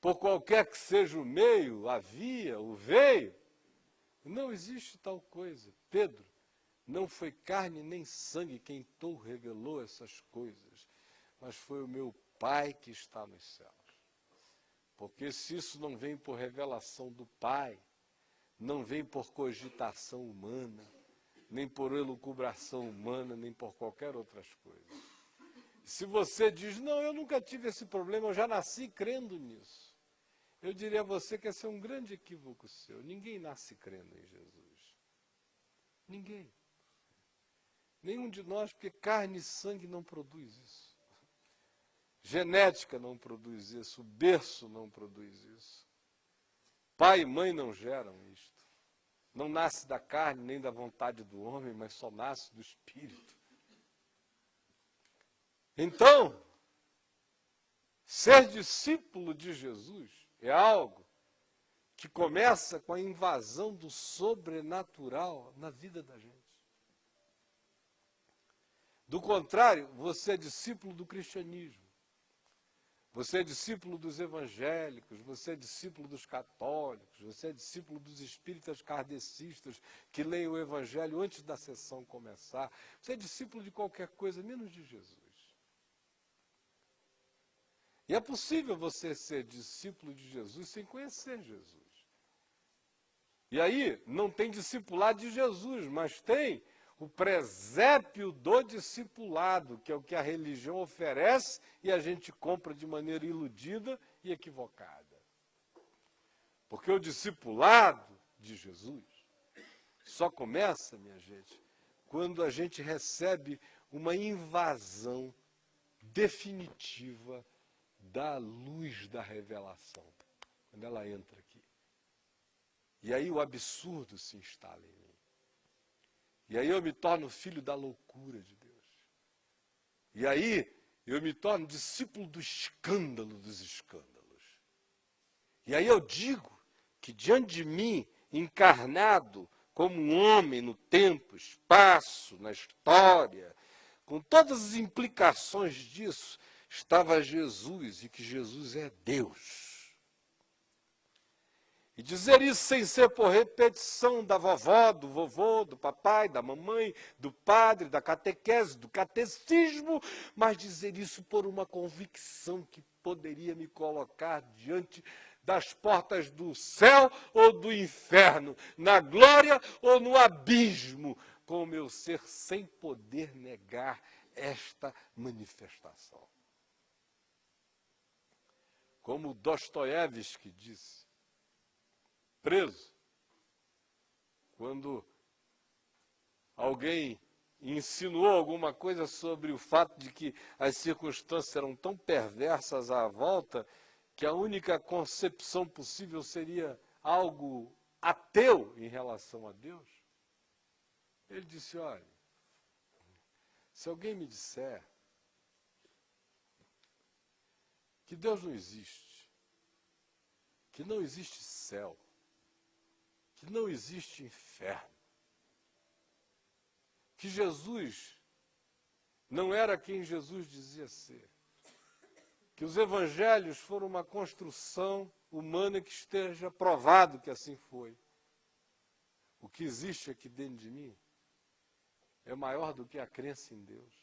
Por qualquer que seja o meio, a via, o veio, não existe tal coisa. Pedro, não foi carne nem sangue quem tu revelou essas coisas, mas foi o meu Pai que está nos céus. Porque se isso não vem por revelação do Pai, não vem por cogitação humana, nem por elucubração humana, nem por qualquer outras coisas. Se você diz, não, eu nunca tive esse problema, eu já nasci crendo nisso, eu diria a você que esse é um grande equívoco seu. Ninguém nasce crendo em Jesus. Ninguém. Nenhum de nós, porque carne e sangue não produz isso. Genética não produz isso, o berço não produz isso. Pai e mãe não geram isto. Não nasce da carne nem da vontade do homem, mas só nasce do Espírito. Então, ser discípulo de Jesus é algo que começa com a invasão do sobrenatural na vida da gente. Do contrário, você é discípulo do cristianismo. Você é discípulo dos evangélicos, você é discípulo dos católicos, você é discípulo dos espíritas kardecistas que leem o evangelho antes da sessão começar. Você é discípulo de qualquer coisa, menos de Jesus. E é possível você ser discípulo de Jesus sem conhecer Jesus. E aí, não tem discipulado de Jesus, mas tem o presépio do discipulado, que é o que a religião oferece e a gente compra de maneira iludida e equivocada. Porque o discipulado de Jesus só começa, minha gente, quando a gente recebe uma invasão definitiva da luz da revelação, quando ela entra aqui. E aí o absurdo se instala em mim. E aí eu me torno filho da loucura de Deus. E aí eu me torno discípulo do escândalo dos escândalos. E aí eu digo que diante de mim, encarnado como um homem no tempo, espaço, na história, com todas as implicações disso, estava Jesus e que Jesus é Deus. E dizer isso sem ser por repetição da vovó, do vovô, do papai, da mamãe, do padre, da catequese, do catecismo, mas dizer isso por uma convicção que poderia me colocar diante das portas do céu ou do inferno, na glória ou no abismo, com o meu ser sem poder negar esta manifestação. Como Dostoiévski disse, preso, quando alguém insinuou alguma coisa sobre o fato de que as circunstâncias eram tão perversas à volta que a única concepção possível seria algo ateu em relação a Deus, ele disse, olha, se alguém me disser que Deus não existe, que não existe céu, que não existe inferno, que Jesus não era quem Jesus dizia ser, que os evangelhos foram uma construção humana que esteja provado que assim foi. O que existe aqui dentro de mim é maior do que a crença em Deus,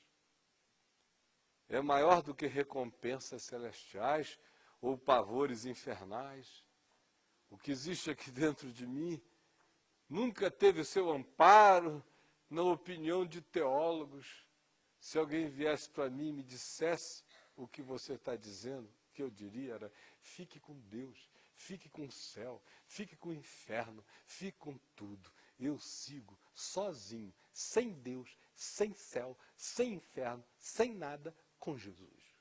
é maior do que recompensas celestiais ou pavores infernais. O que existe aqui dentro de mim nunca teve seu amparo na opinião de teólogos. Se alguém viesse para mim e me dissesse o que você está dizendo, o que eu diria era, fique com Deus, fique com o céu, fique com o inferno, fique com tudo. Eu sigo sozinho, sem Deus, sem céu, sem inferno, sem nada, com Jesus.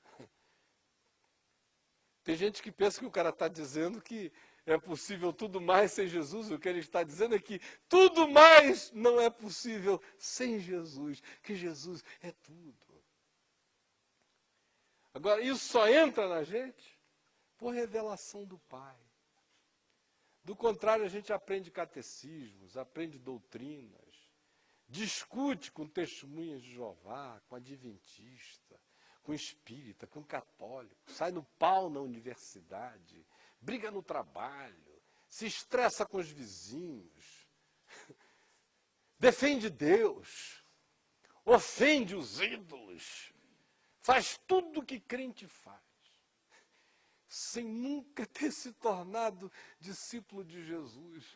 Tem gente que pensa que o cara está dizendo que é possível tudo mais sem Jesus. O que ele está dizendo é que tudo mais não é possível sem Jesus, que Jesus é tudo. Agora, isso só entra na gente por revelação do Pai. Do contrário, a gente aprende catecismos, aprende doutrinas, discute com testemunhas de Jeová, com adventista, com espírita, com católico, sai no pau na universidade, briga no trabalho, se estressa com os vizinhos, defende Deus, ofende os ídolos, faz tudo o que crente faz, sem nunca ter se tornado discípulo de Jesus,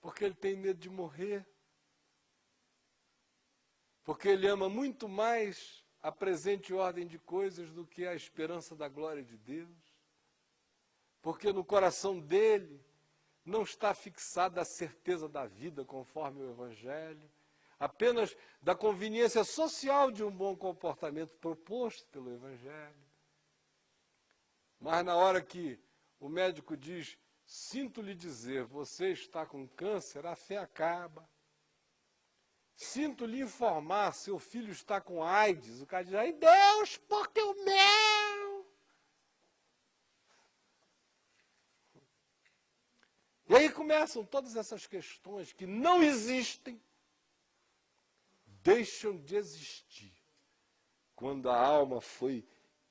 porque ele tem medo de morrer, porque ele ama muito mais a presente ordem de coisas do que a esperança da glória de Deus, porque no coração dele não está fixada a certeza da vida conforme o Evangelho, apenas da conveniência social de um bom comportamento proposto pelo Evangelho. Mas na hora que o médico diz, sinto lhe dizer, você está com câncer, a fé acaba. Sinto lhe informar, seu filho está com AIDS. O cara diz, ai Deus, porque o meu? E aí começam todas essas questões que não existem, deixam de existir quando a alma foi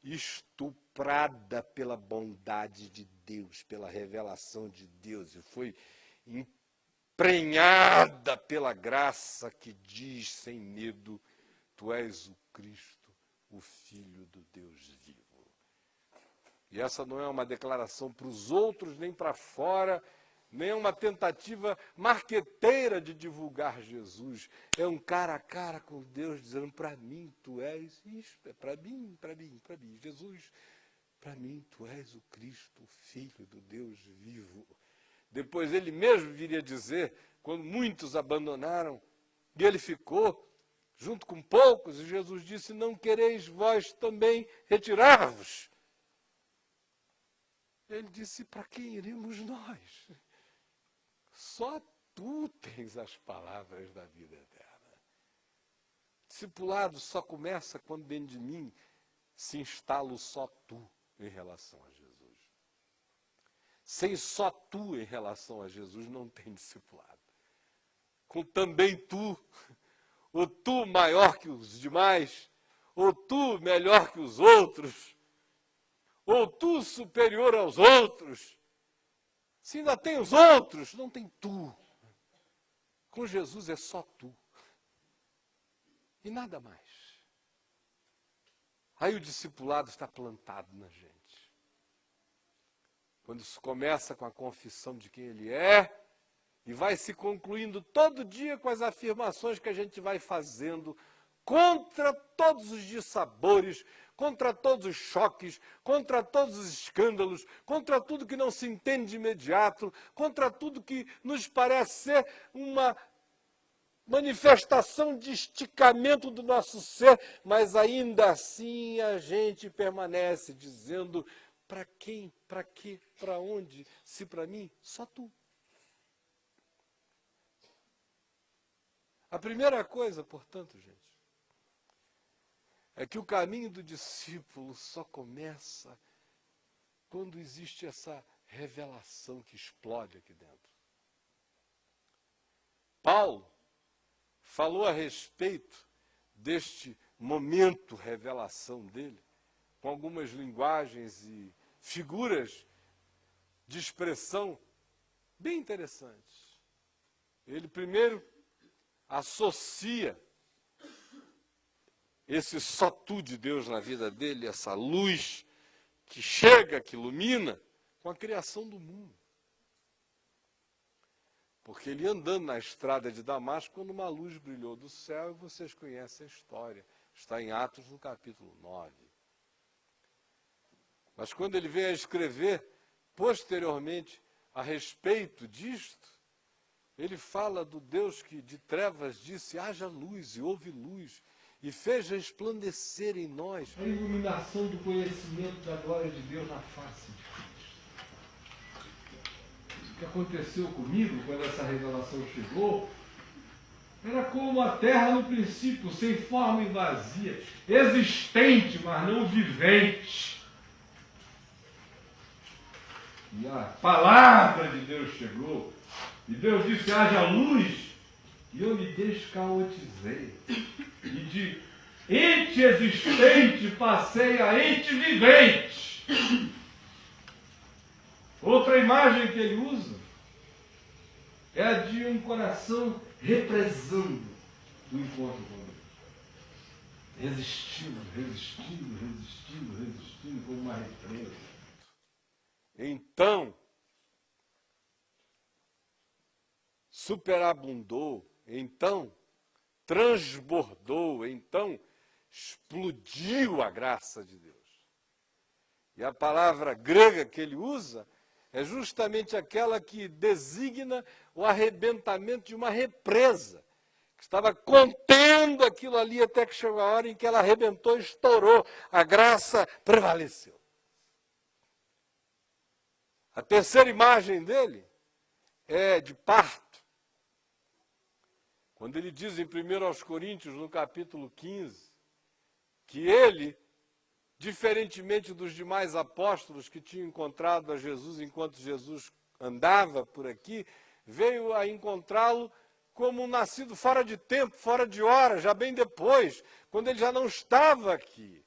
estuprada pela bondade de Deus, pela revelação de Deus, e foi emprenhada pela graça que diz sem medo: tu és o Cristo, o Filho do Deus vivo. E essa não é uma declaração para os outros, nem para fora, nem uma tentativa marqueteira de divulgar Jesus. É um cara a cara com Deus dizendo: para mim tu és isto, é para mim, para mim, para mim. Jesus, para mim tu és o Cristo, o Filho do Deus vivo. Depois ele mesmo viria dizer, quando muitos abandonaram, e ele ficou junto com poucos, e Jesus disse: não quereis vós também retirar-vos? Ele disse: para quem iremos nós? Só tu tens as palavras da vida eterna. Discipulado só começa quando dentro de mim se instala só tu em relação a Jesus. Sem só tu em relação a Jesus não tem discipulado. Com também tu, ou tu maior que os demais, ou tu melhor que os outros, ou tu superior aos outros. Se ainda tem os outros, não tem tu. Com Jesus é só tu. E nada mais. Aí o discipulado está plantado na gente. Quando isso começa com a confissão de quem ele é, e vai se concluindo todo dia com as afirmações que a gente vai fazendo contra todos os dissabores, contra todos os choques, contra todos os escândalos, contra tudo que não se entende de imediato, contra tudo que nos parece ser uma manifestação de esticamento do nosso ser, mas ainda assim a gente permanece dizendo: para quem, para quê, para onde, se para mim, só tu. A primeira coisa, portanto, gente, é que o caminho do discípulo só começa quando existe essa revelação que explode aqui dentro. Paulo falou a respeito deste momento revelação dele, com algumas linguagens e figuras de expressão bem interessantes. Ele primeiro associa esse só tu de Deus na vida dele, essa luz que chega, que ilumina, com a criação do mundo. Porque ele andando na estrada de Damasco, quando uma luz brilhou do céu, e vocês conhecem a história, está em Atos no capítulo 9. Mas quando ele vem a escrever, posteriormente, a respeito disto, ele fala do Deus que de trevas disse: haja luz, e houve luz, e fez resplandecer em nós a iluminação do conhecimento da glória de Deus na face de Cristo. O que aconteceu comigo quando essa revelação chegou era como a terra no princípio, sem forma e vazia, existente, mas não vivente. E a palavra de Deus chegou, e Deus disse: haja luz, e eu me descaotizei. E de ente existente passei a ente vivente. Outra imagem que ele usa é a de um coração represando o encontro com Deus. Resistindo, resistindo, resistindo, resistindo como uma represa. Então, superabundou, então, transbordou, então, explodiu a graça de Deus. E a palavra grega que ele usa é justamente aquela que designa o arrebentamento de uma represa, que estava contendo aquilo ali até que chegou a hora em que ela arrebentou e estourou. A graça prevaleceu. A terceira imagem dele é de parto. Quando ele diz em 1 Coríntios, no capítulo 15, que ele, diferentemente dos demais apóstolos que tinham encontrado a Jesus enquanto Jesus andava por aqui, veio a encontrá-lo como um nascido fora de tempo, fora de hora, já bem depois, quando ele já não estava aqui.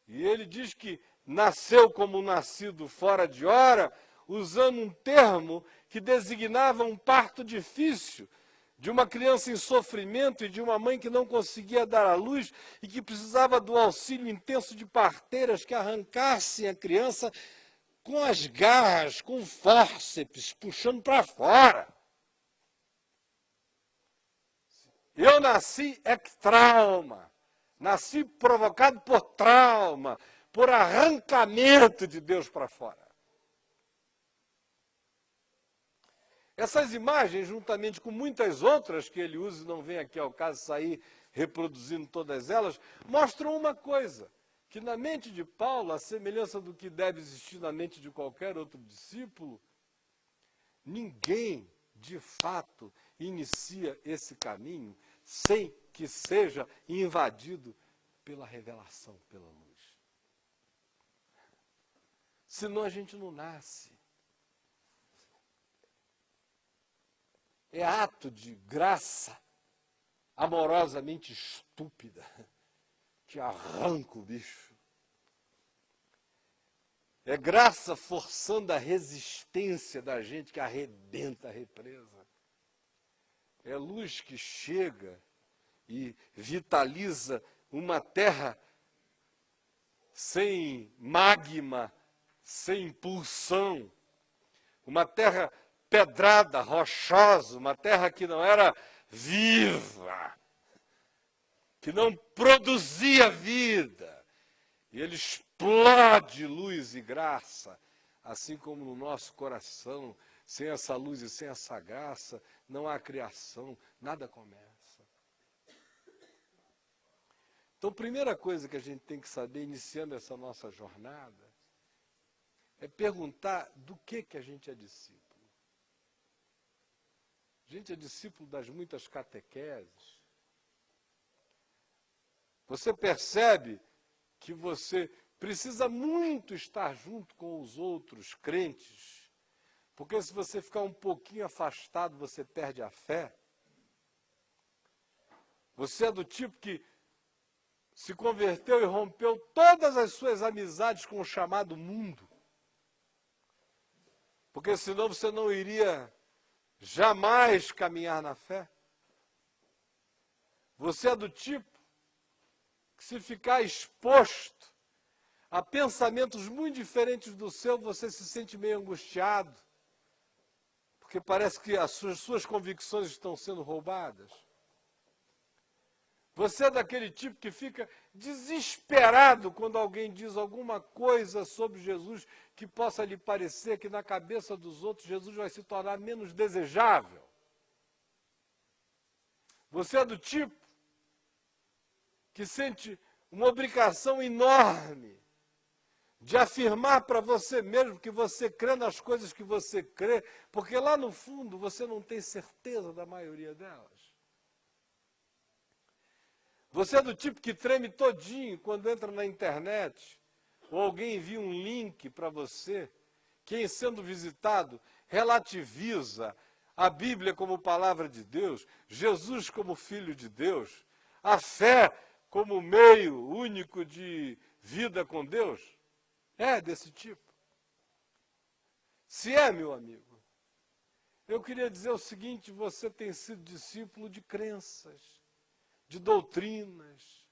E ele diz que nasceu como nascido fora de hora, usando um termo que designava um parto difícil, de uma criança em sofrimento e de uma mãe que não conseguia dar à luz e que precisava do auxílio intenso de parteiras que arrancassem a criança com as garras, com fórceps, puxando para fora. Eu nasci ectrauma, nasci provocado por trauma, por arrancamento de Deus para fora. Essas imagens, juntamente com muitas outras que ele usa, e não vem aqui ao caso sair reproduzindo todas elas, mostram uma coisa, que na mente de Paulo, a semelhança do que deve existir na mente de qualquer outro discípulo, ninguém, de fato, inicia esse caminho sem que seja invadido pela revelação, pela luz. Senão a gente não nasce. É ato de graça amorosamente estúpida que arranca o bicho. É graça forçando a resistência da gente que arrebenta a represa. É luz que chega e vitaliza uma terra sem magma, sem impulsão, uma terra pedrada, rochosa, uma terra que não era viva, que não produzia vida. E ele explode luz e graça, assim como no nosso coração, sem essa luz e sem essa graça, não há criação, nada começa. Então, a primeira coisa que a gente tem que saber, iniciando essa nossa jornada, é perguntar do que a gente é discípulo. A gente é discípulo das muitas catequeses. Você percebe que você precisa muito estar junto com os outros crentes, porque se você ficar um pouquinho afastado, você perde a fé. Você é do tipo que se converteu e rompeu todas as suas amizades com o chamado mundo, porque senão você não iria jamais caminhar na fé. Você é do tipo que, se ficar exposto a pensamentos muito diferentes do seu, você se sente meio angustiado, porque parece que as suas convicções estão sendo roubadas. Você é daquele tipo que fica desesperado quando alguém diz alguma coisa sobre Jesus que possa lhe parecer que na cabeça dos outros Jesus vai se tornar menos desejável. Você é do tipo que sente uma obrigação enorme de afirmar para você mesmo que você crê nas coisas que você crê, porque lá no fundo você não tem certeza da maioria delas. Você é do tipo que treme todinho quando entra na internet, ou alguém envia um link para você, que em sendo visitado relativiza a Bíblia como palavra de Deus, Jesus como Filho de Deus, a fé como meio único de vida com Deus? É desse tipo. Se é, meu amigo, eu queria dizer o seguinte: você tem sido discípulo de crenças, de doutrinas.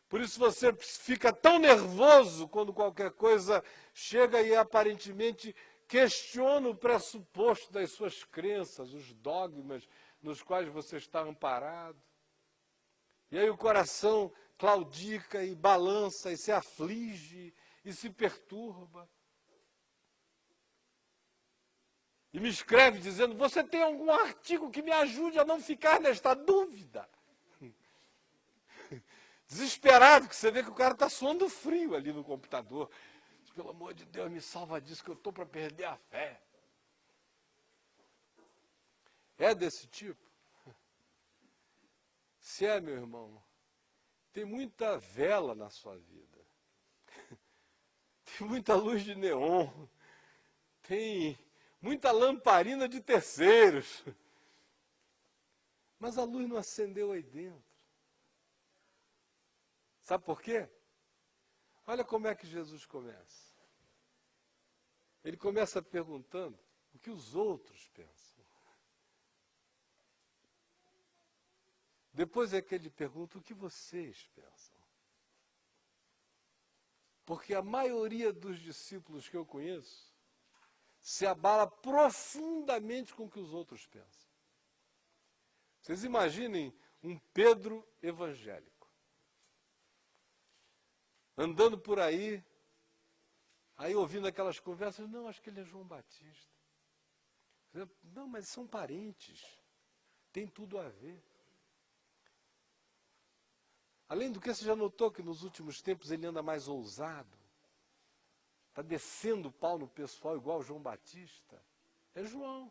Por isso você fica tão nervoso quando qualquer coisa chega e aparentemente questiona o pressuposto das suas crenças, os dogmas nos quais você está amparado. E aí o coração claudica e balança e se aflige e se perturba. E me escreve dizendo: você tem algum artigo que me ajude a não ficar nesta dúvida? Desesperado, que você vê que o cara está suando frio ali no computador. Pelo amor de Deus, me salva disso que eu estou para perder a fé. É desse tipo? Se é, meu irmão, tem muita vela na sua vida. Tem muita luz de neon. Tem muita lamparina de terceiros. Mas a luz não acendeu aí dentro. Sabe por quê? Olha como é que Jesus começa. Ele começa perguntando o que os outros pensam. Depois é que ele pergunta o que vocês pensam. Porque a maioria dos discípulos que eu conheço se abala profundamente com o que os outros pensam. Vocês imaginem um Pedro evangélico, andando por aí ouvindo aquelas conversas, não, acho que ele é João Batista. Não, mas são parentes, tem tudo a ver. Além do que, você já notou que nos últimos tempos ele anda mais ousado? Está descendo o pau no pessoal igual João Batista. É João.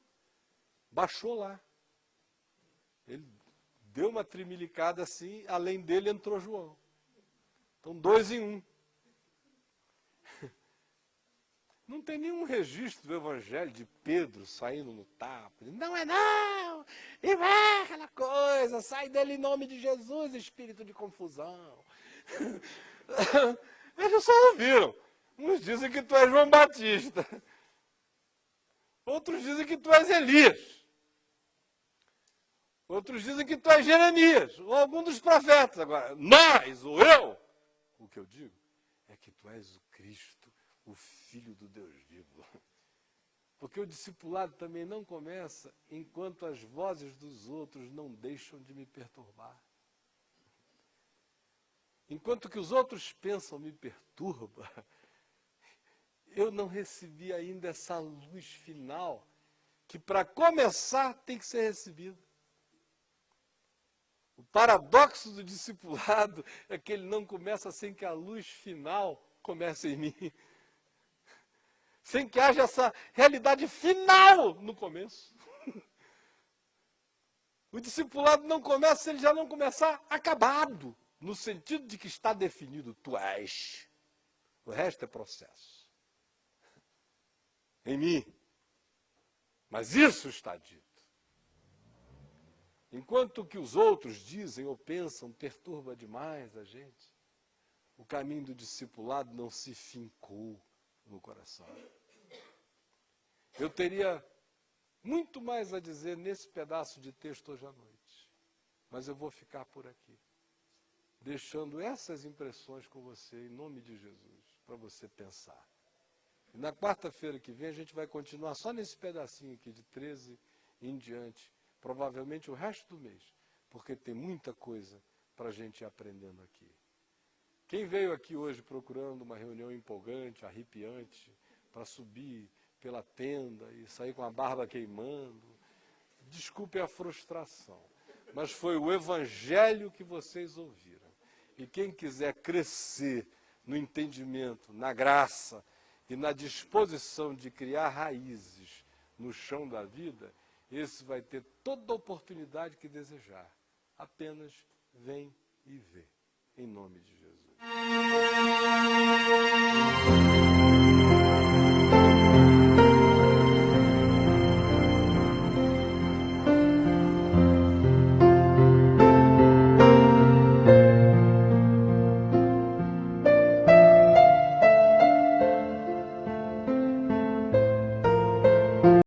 Baixou lá. Ele deu uma trimilicada assim, além dele entrou João. Então, 2 em 1. Não tem nenhum registro do evangelho de Pedro saindo no tapa. Não é não! E vai aquela coisa, sai dele em nome de Jesus, espírito de confusão. Eles só ouviram. Uns dizem que tu és João Batista. Outros dizem que tu és Elias. Outros dizem que tu és Jeremias, ou algum dos profetas. Agora, nós, ou eu, o que eu digo é que tu és o Cristo, o Filho do Deus vivo. Porque o discipulado também não começa enquanto as vozes dos outros não deixam de me perturbar. Enquanto que os outros pensam me perturba, eu não recebi ainda essa luz final, que para começar tem que ser recebida. O paradoxo do discipulado é que ele não começa sem que a luz final comece em mim. Sem que haja essa realidade final no começo. O discipulado não começa se ele já não começar acabado, no sentido de que está definido, tu és. O resto é processo. Em mim. Mas isso está dito. Enquanto o que os outros dizem ou pensam perturba demais a gente, o caminho do discipulado não se fincou no coração. Eu teria muito mais a dizer nesse pedaço de texto hoje à noite, mas eu vou ficar por aqui, deixando essas impressões com você, em nome de Jesus, para você pensar. E na quarta-feira que vem a gente vai continuar só nesse pedacinho aqui, de 13 em diante, provavelmente o resto do mês, porque tem muita coisa para a gente ir aprendendo aqui. Quem veio aqui hoje procurando uma reunião empolgante, arrepiante, para subir pela tenda e sair com a barba queimando, desculpe a frustração, mas foi o evangelho que vocês ouviram. E quem quiser crescer no entendimento, na graça e na disposição de criar raízes no chão da vida, esse vai ter toda a oportunidade que desejar. Apenas vem e vê, em nome de Jesus.